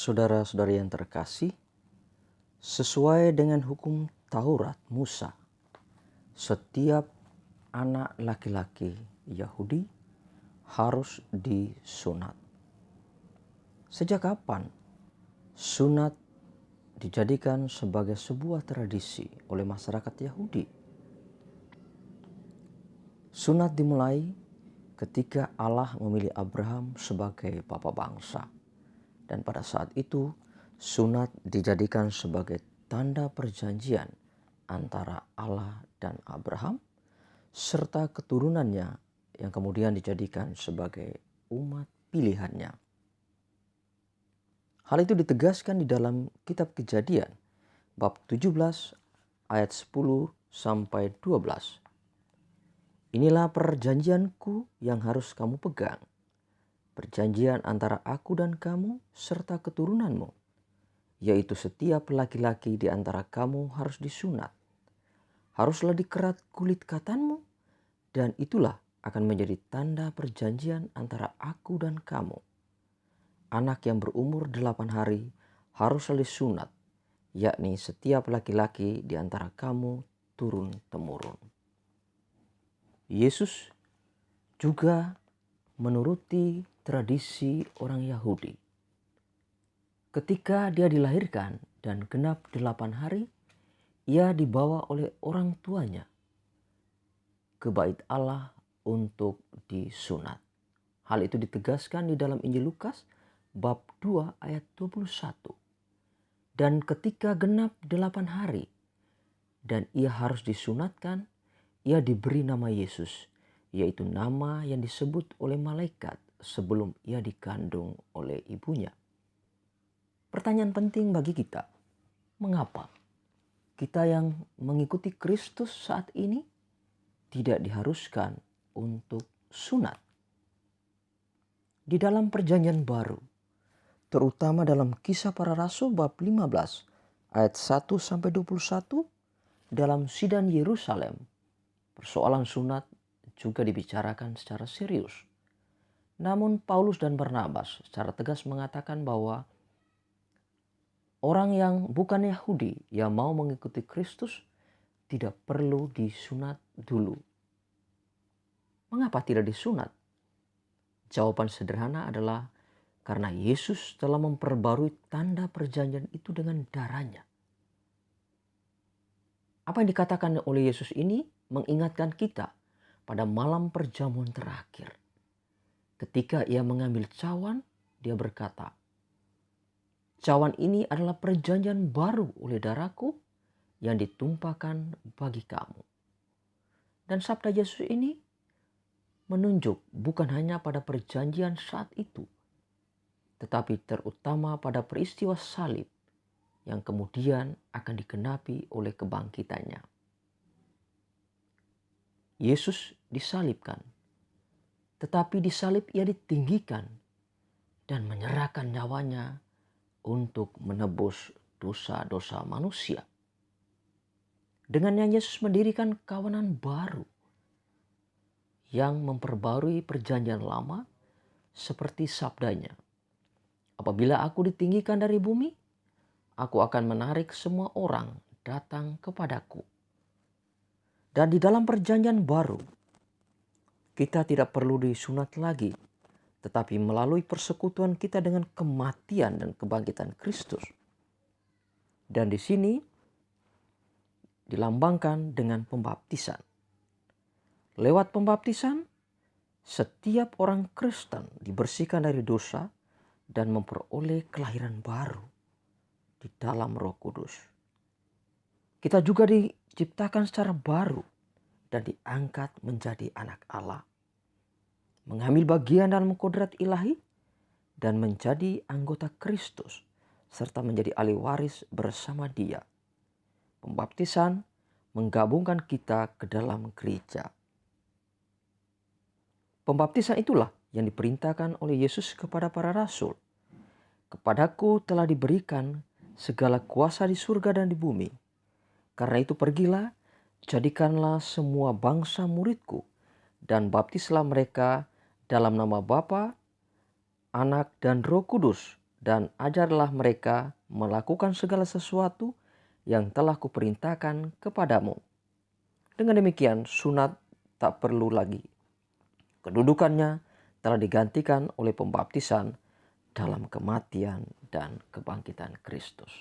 Saudara-saudari yang terkasih, sesuai dengan hukum Taurat Musa, setiap anak laki-laki Yahudi harus disunat. Sejak kapan sunat dijadikan sebagai sebuah tradisi oleh masyarakat Yahudi? Sunat dimulai ketika Allah memilih Abraham sebagai bapa bangsa. Dan pada saat itu, sunat dijadikan sebagai tanda perjanjian antara Allah dan Abraham, serta keturunannya yang kemudian dijadikan sebagai umat pilihannya. Hal itu ditegaskan di dalam kitab Kejadian, bab 17 ayat 10 sampai 12. Inilah perjanjianku yang harus kamu pegang, perjanjian antara aku dan kamu serta keturunanmu, yaitu setiap laki-laki di antara kamu harus disunat. Haruslah dikerat kulit katanmu, dan itulah akan menjadi tanda perjanjian antara aku dan kamu. Anak yang berumur 8 hari haruslah disunat, yakni setiap laki-laki di antara kamu turun-temurun. Yesus juga menuruti tradisi orang Yahudi. Ketika dia dilahirkan dan genap 8 hari, ia dibawa oleh orang tuanya ke bait Allah untuk disunat. Hal itu ditegaskan di dalam Injil Lukas bab 2 ayat 21. Dan ketika genap 8 hari dan ia harus disunatkan, ia diberi nama Yesus, yaitu nama yang disebut oleh malaikat sebelum ia dikandung oleh ibunya. Pertanyaan penting bagi kita, mengapa kita yang mengikuti Kristus saat ini tidak diharuskan untuk sunat? Di dalam perjanjian baru, terutama dalam Kisah Para Rasul bab 15 ayat 1 sampai 21, dalam sidang Yerusalem, persoalan sunat juga dibicarakan secara serius. Namun Paulus dan Barnabas secara tegas mengatakan bahwa orang yang bukan Yahudi yang mau mengikuti Kristus tidak perlu disunat dulu. Mengapa tidak disunat? Jawaban sederhana adalah karena Yesus telah memperbarui tanda perjanjian itu dengan darahnya. Apa yang dikatakan oleh Yesus ini mengingatkan kita pada malam perjamuan terakhir. Ketika ia mengambil cawan, dia berkata, "Cawan ini adalah perjanjian baru oleh darahku yang ditumpahkan bagi kamu." Dan sabda Yesus ini menunjuk bukan hanya pada perjanjian saat itu, tetapi terutama pada peristiwa salib yang kemudian akan digenapi oleh kebangkitannya. Yesus disalibkan, tetapi di salib ia ditinggikan dan menyerahkan nyawanya untuk menebus dosa-dosa manusia. Dengan yang Yesus mendirikan kawanan baru yang memperbarui perjanjian lama seperti sabdanya, "Apabila aku ditinggikan dari bumi, aku akan menarik semua orang datang kepadaku." Dan di dalam perjanjian baru, kita tidak perlu disunat lagi, tetapi melalui persekutuan kita dengan kematian dan kebangkitan Kristus. Dan di sini dilambangkan dengan pembaptisan. Lewat pembaptisan, setiap orang Kristen dibersihkan dari dosa dan memperoleh kelahiran baru di dalam Roh Kudus. Kita juga diciptakan secara baru dan diangkat menjadi anak Allah, mengambil bagian dalam kodrat ilahi dan menjadi anggota Kristus serta menjadi ahli waris bersama Dia. Pembaptisan menggabungkan kita ke dalam gereja. Pembaptisan itulah yang diperintahkan oleh Yesus kepada para rasul. "Kepadaku telah diberikan segala kuasa di surga dan di bumi. Karena itu pergilah, jadikanlah semua bangsa muridku, dan baptislah mereka dalam nama Bapa, Anak, dan Roh Kudus, dan ajarlah mereka melakukan segala sesuatu yang telah kuperintahkan kepadamu. Dengan demikian sunat tak perlu lagi. Kedudukannya telah digantikan oleh pembaptisan dalam kematian dan kebangkitan Kristus.